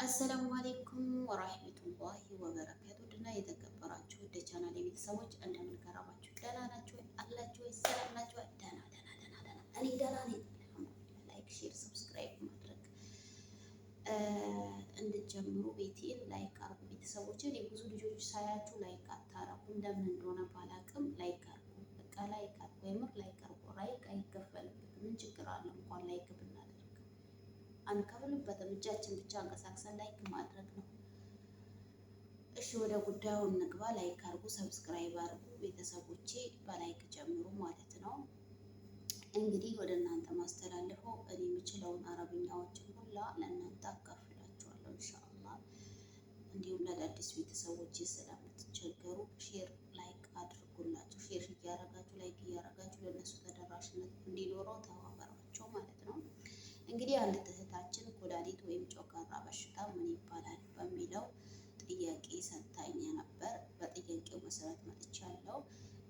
አሰላሙ አሌይኩም ወራህመቱላሂ ወበረካቱ ድና የተከበራችሁ ወደ ቻናል የቤተሰቦች እንደምን ከረማችሁ? ደህና ናችሁ ወይ? አላችሁ ወይ? ሰላም ናችሁ ወይ? ደህና እኔ ደህና ነኝ። ላይክ፣ ሼር፣ ሰብስክራይብ ማድረግ እንድትጀምሩ ቤቴን ላይክ አርጉ። ቤተሰቦች እኔ ብዙ ልጆች ሳያችሁ ላይክ አታረጉ፣ እንደምን እንደሆነ ባላቅም ላይክ አርጉ። በቃ ላይክ አርጉ፣ የምር ላይክ አርጉ። ላይክ አይከፈልበትም። ምን ችግር አለ እንኳን ላይክ ብናደርግ አንከፍልበትም። እጃችን ብቻ አንቀሳቅሰን ላይክ ማድረግ ነው። እሺ ወደ ጉዳዩ እንግባ። ላይክ አርጉ፣ ሰብስክራይብ አርጉ። ቤተሰቦቼ በላይክ ጀምሩ ማለት ነው። እንግዲህ ወደ እናንተ ማስተላልፈው እኔ የምችለውን አረብኛዎችን ሁላ ለእናንተ አካፍላችኋለሁ ኢንሻአላህ። እንዲሁም ለአዳዲስ ቤተሰቦቼ ስለምትቸገሩ ሼር ላይክ አድርጉላቸው። ሼር እያረጋችሁ ላይክ እያረጋችሁ ለእነሱ ተደራሽነት እንዲኖረው ተባበሯቸው ማለት ነው። እንግዲህ አንድ እህታችን ኩላሊት ወይም ጮጋራ በሽታ ምን ይባላል በሚለው ጥያቄ ሰጥታኝ ነበር። በጥያቄው መሰረት መጥቻለሁ።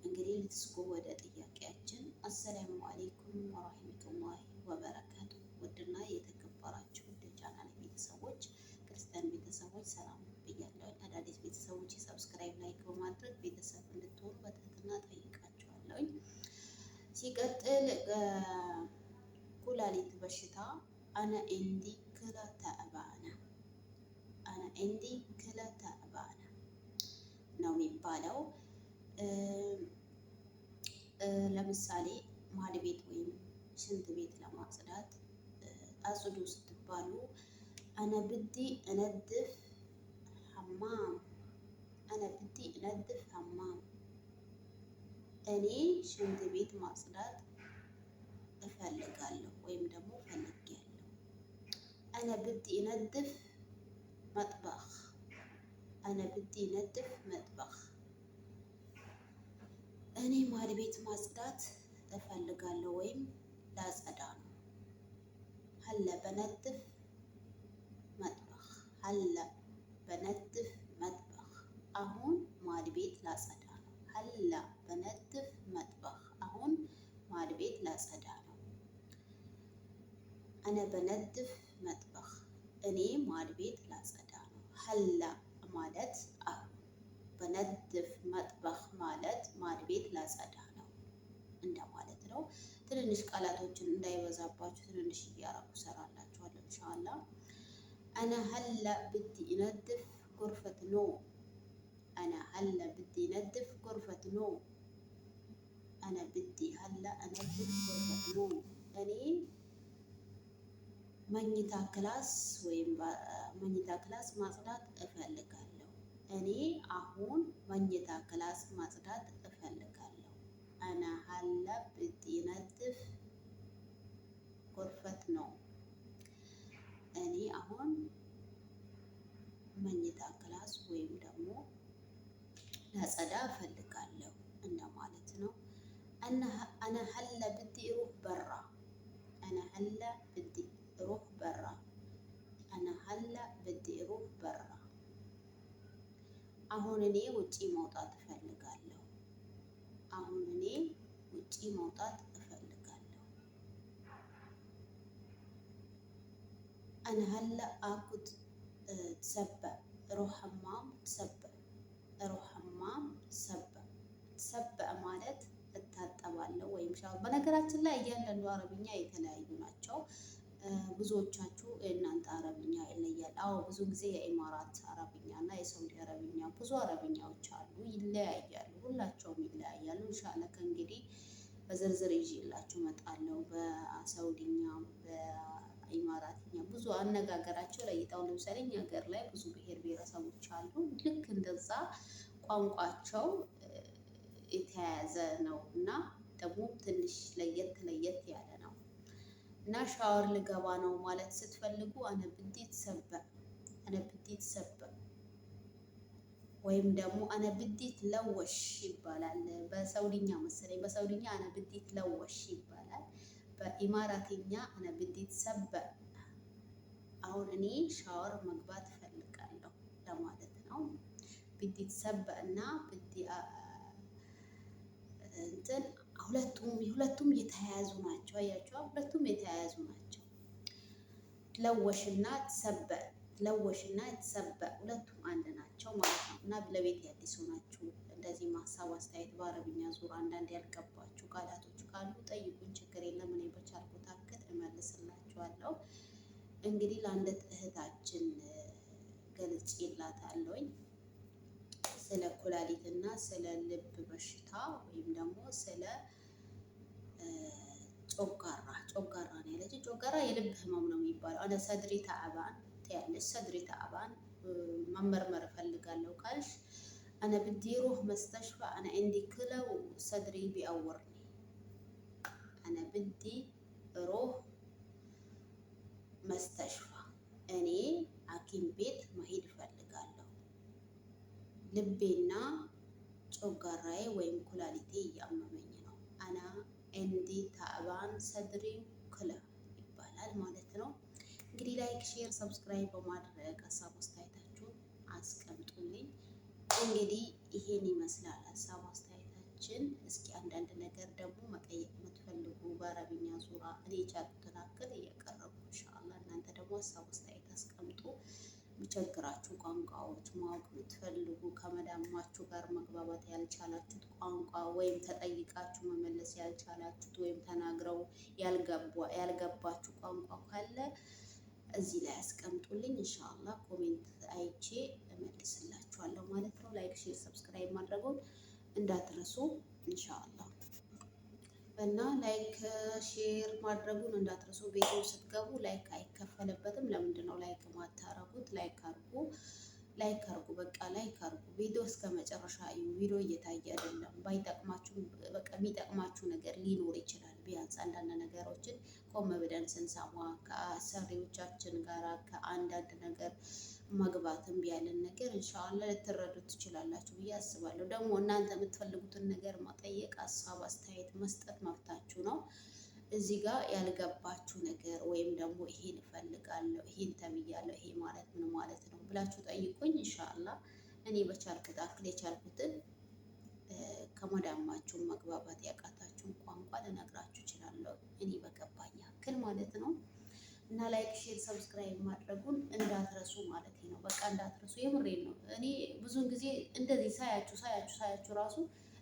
እንግዲህ ልትስኩ ወደ ጥያቄያችን። አሰላሙ አሌይኩም ወራህመቱላሂ ወበረካቱ። ውድና የተከበራችሁ ወደ ቻናል ቤተሰቦች፣ ክርስቲያን ቤተሰቦች ሰላም ብያለሁ። አዳዲስ ቤተሰቦች ሰብስክራይብ ላይክ በማድረግ ቤተሰብ እንድትሆኑ በትህትና ጠይቃችኋለሁ። ሲቀጥል ኩላሊት በሽታ አነ እንዲ ክለ ተዕባነ ነው የሚባለው። ለምሳሌ ማድ ቤት ወይም ሽንት ቤት ለማጽዳት አጽዱ ስትባሉ አነ ብዲ እነድፍ ሐማም እኔ ሽንት ቤት ማጽዳት እፈልጋለሁ ወይም ደግሞ ፈልጌያለሁ። አነ ብዲ እነድፍ መጥበኽ እኔ ማድ ቤት ማጽዳት እፈልጋለሁ ወይም ላጸዳ ነው። ሀለ በነድፍ መጥበኽ አሁን ማድ ቤት ላጸዳ ነው። ሀላ በነድፍ መጥበኽ አሁን ማድ ቤት ላጸዳ ነው። አነ በነድፍ መጥበኽ እኔ ማድ ቤት ላጸዳ ነው። ሀላ ማለት አሁን፣ በነድፍ መጥበኽ ማለት ማድ ቤት ላጸዳ ነው እንደማለት ነው። ትንንሽ ቃላቶችን እንዳይበዛባችሁ ትንንሽ እያረኩ ሰራላችኋለሁ ኢንሻአላህ። አነ ሀላ ብዲ እነድፍ ጉርፈት ኖ እኔ መኝታ ክላስ ወይም መኝታ ክላስ ማጽዳት እፈልጋለሁ። እኔ አሁን መኝታ ክላስ ማጽዳት እፈልጋለሁ። አነ ሀለ ብዲ ነድፍ ጎርፈት ነው። እኔ አሁን መኝታ ክላስ ወይም ደግሞ ላጸዳ እፈልጋለሁ እንደማለት ነው። አነ ሀለ ብዲ ሩህ በራ አሁን እኔ ውጪ መውጣት እፈልጋለሁ። አነ ሀላ አኩት ትሰበ ሩህ ሐማም ትሰበ ማለት እታጠባለሁ ወይም ሻወር። በነገራችን ላይ እያንዳንዱ አረብኛ የተለያዩ ናቸው። ብዙዎቻችሁ የእናንተ አረብኛ ይለያል። አዎ ብዙ ጊዜ የኢማራት አረብኛ እና የሳውዲ አረብኛ ብዙ አረብኛዎች አሉ፣ ይለያያሉ። ሁላቸውም ይለያያሉ። ኢንሻአላህ ከእንግዲህ በዝርዝር ይዤላችሁ እመጣለሁ። በሳውዲኛ፣ በኢማራትኛ ብዙ አነጋገራቸው ለይተው። ለምሳሌ እኛ ሀገር ላይ ብዙ ብሔር ብሔረሰቦች አሉ። ልክ እንደዛ ቋንቋቸው የተያያዘ ነው እና ደግሞ ትንሽ ለየት ያለ ነው እና ሻወር ልገባ ነው ማለት ስትፈልጉ አነ ብዲ ትሰበ ወይም ደግሞ አነ ብዲ ትለወሽ ይባላል። በሳውዲኛ መሰለኝ፣ በሳውዲኛ አነ ብዲ ትለወሽ ይባላል። በኢማራትኛ አነ ብዲ ትሰበ አሁን እኔ ሻወር መግባት እፈልጋለሁ ለማለት ነው። ብዲ ትሰበ እና ብዲ እንትን ሁለቱም የተያያዙ ናቸው። አያችሁ፣ ሁለቱም የተያያዙ ናቸው። ትለወሽና ትሰበ ለወሽ እና የተሰበ ሁለቱም አንድ ናቸው ማለት ነው። እና ለቤት አዲስ ሆናችሁ እንደዚህ ሀሳብ አስተያየት በአረብኛ ዙር አንዳንድ ያልገባችሁ ቃላቶች ካሉ ጠይቁኝ፣ ችግር የለም። እኔ በቻልኩት አክል እመልስላችኋለሁ። እንግዲህ ለአንዲት እህታችን ገልጬላታለሁኝ ስለ ኩላሊት እና ስለ ልብ በሽታ ወይም ደግሞ ስለ ጮጋራ ነው ያለች። ጮጋራ የልብ ህመም ነው የሚባለው። አነ ሰድሪ ተአባን ትያለሽ፣ ሰድሪ ተአባን መመርመር እፈልጋለሁ ካልሽ አነ ብዲ ሩህ መስተሽፋ አነ እንዲ ክለው ሰድሪ ቢአወርኒ አነ ብዲ ሩህ መስተሽፋ እኔ ሐኪም ቤት መሄድ እፈልጋለሁ። ልቤና ጮጋራዬ ወይም ኩላሊቴ እያመመኝ ነው። አና እንዲ ታዕባን ሰድሪ ክለ ይባላል ማለት ነው። እንግዲህ ላይክ፣ ሼር፣ ሰብስክራይብ በማድረግ ሀሳብ አስተያየታችሁን አስቀምጡልኝ። እንግዲህ ይሄን ይመስላል ሀሳብ አስተያየታችን። እስኪ አንዳንድ ነገር ደግሞ መጠየቅ የምትፈልጉ በአረብኛ ዙራ እኔ የቻልኩትን አክል እያቀረብኩ ኢንሻአላህ እናንተ ደግሞ ሀሳብ አስተያየት አስቀምጡ። የሚቸግራችሁ ቋንቋዎች ማወቅ የምትፈልጉ ከመዳማችሁ ጋር መግባባት ያልቻላችሁት ቋንቋ ወይም ተጠይቃችሁ መመለስ ያልቻላችሁት ወይም ተናግረው ያልገባችሁ ቋንቋ ካለ እዚህ ላይ አስቀምጡልኝ። ኢንሻአላህ ኮሜንት አይቼ እመልስላችኋለሁ ማለት ነው። ላይክ፣ ሼር፣ ሰብስክራይብ ማድረጉን እንዳትረሱ ኢንሻአላህ። እና ላይክ ሼር ማድረጉን እንዳትረሱ። ቪዲዮ ስትገቡ ላይክ አይከፈልበትም። ለምንድን ነው ላይክ ማታረጉት? ላይክ አርጉ፣ ላይክ አርጉ፣ በቃ ላይክ አርጉ። ቪዲዮ እስከ መጨረሻ እዩ። ቪዲዮ እየታየ አይደለም። ባይጠቅማችሁ በቃ የሚጠቅማችሁ ነገር ሊኖር ይችላል። ቢያንስ አንዳንድ ነገሮችን ቆም ብለን ስንሰማ ከአሰሪዎቻችን ጋር ከአንዳንድ ነገር መግባት እምቢ ያለን ነገር ኢንሻአላህ ልትረዱት ትችላላችሁ ብዬ አስባለሁ። ደግሞ እናንተ የምትፈልጉትን ነገር መጠየቅ፣ ሀሳብ አስተያየት መስጠት መብታችሁ ነው። እዚህ ጋር ያልገባችሁ ነገር ወይም ደግሞ ይሄን እፈልጋለሁ፣ ይሄን ተብያለሁ፣ ይሄ ማለት ምን ማለት ነው ብላችሁ ጠይቁኝ። ኢንሻአላህ እኔ በቻልኩት አክል የቻልኩትን ከመዳማችሁ መግባባት ያቃታችሁን ቋንቋ ልነግራችሁ እችላለሁ፣ እኔ በገባኝ አክል ማለት ነው። እና ላይክ፣ ሼር፣ ሰብስክራይብ ማድረጉን እንዳትረሱ ማለት ነው። በቃ እንዳትረሱ፣ የምሬን ነው። እኔ ብዙውን ጊዜ እንደዚህ ሳያችሁ ራሱ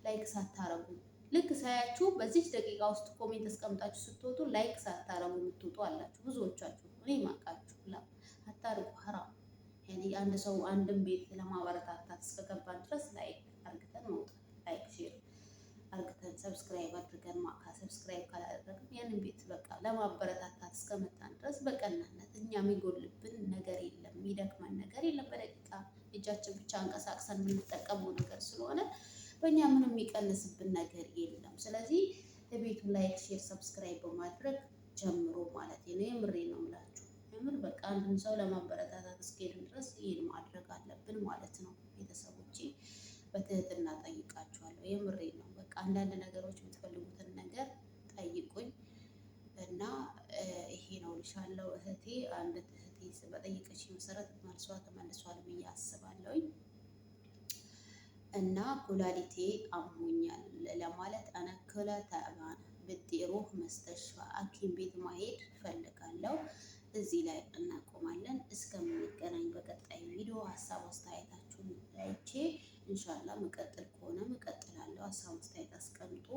ላይክ ሳታረጉ ልክ ሳያችሁ በዚች ደቂቃ ውስጥ ኮሜንት አስቀምጣችሁ ስትወጡ ላይክ ሳታረጉ የምትወጡ አላችሁ ብዙዎቻችሁ። እኔ ማቃችሁ አታርጉ፣ ሐራም ያኔ አንድ ሰው አንድን ቤት ለማበረታታት እስከገባን ድረስ ላይክ አርግተን መውጣት፣ ላይክ ሼር አርግተን ሰብስክራይብ አድርገን ሰብስክራይብ ካላደረግን ያንን ቤት በቃ ለማበረታታት እስከመጣን ድረስ በቀናነት እኛ የሚጎልብን ነገር የለም፣ የሚደክመን ነገር የለም። በደቂቃ እጃችን ብቻ አንቀሳቅሰን የምንጠቀመው ነገር ስለሆነ በእኛ ምንም የሚቀንስብን ነገር የለም። ስለዚህ ለቤቱ ላይክ፣ ሼር፣ ሰብስክራይብ በማድረግ ጀምሮ ማለት ነው። የምሬ ነው የምላችሁ። የምር በቃ አንድን ሰው ለማበረታታት እስከሄድን ድረስ ይሄን ማድረግ አለብን ማለት ነው። ቤተሰቦቼ በትህትና ጠይቃችኋለሁ። የምሬ ነው። በቃ አንዳንድ ነገሮች የምትፈልጉትን ነገር ጠይቁኝ እና ይሄ ነው ልሻለው። እህቴ አንድ እህቴ በጠየቀች መሰረት መልሷ ተመልሷል ብዬ አስባለሁኝ። እና ኩላሊቴ አሞኛል ለማለት አነክለ ተዕባን ብዲ ሩህ መስተሽፋ ሐኪም ቤት ማሄድ እፈልጋለሁ። እዚህ ላይ እናቆማለን። እስከምንገናኝ በቀጣይ ቪዲዮ ሀሳብ አስተያየታችሁን አይቼ ኢንሻአላህ መቀጠል ከሆነ እቀጥላለሁ። ሀሳብ አስተያየት አስቀምጡ።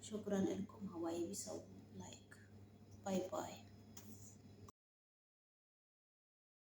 ሹክራን እልኩም ሀዋይቢ ሰው ላይክ ባይ ባይ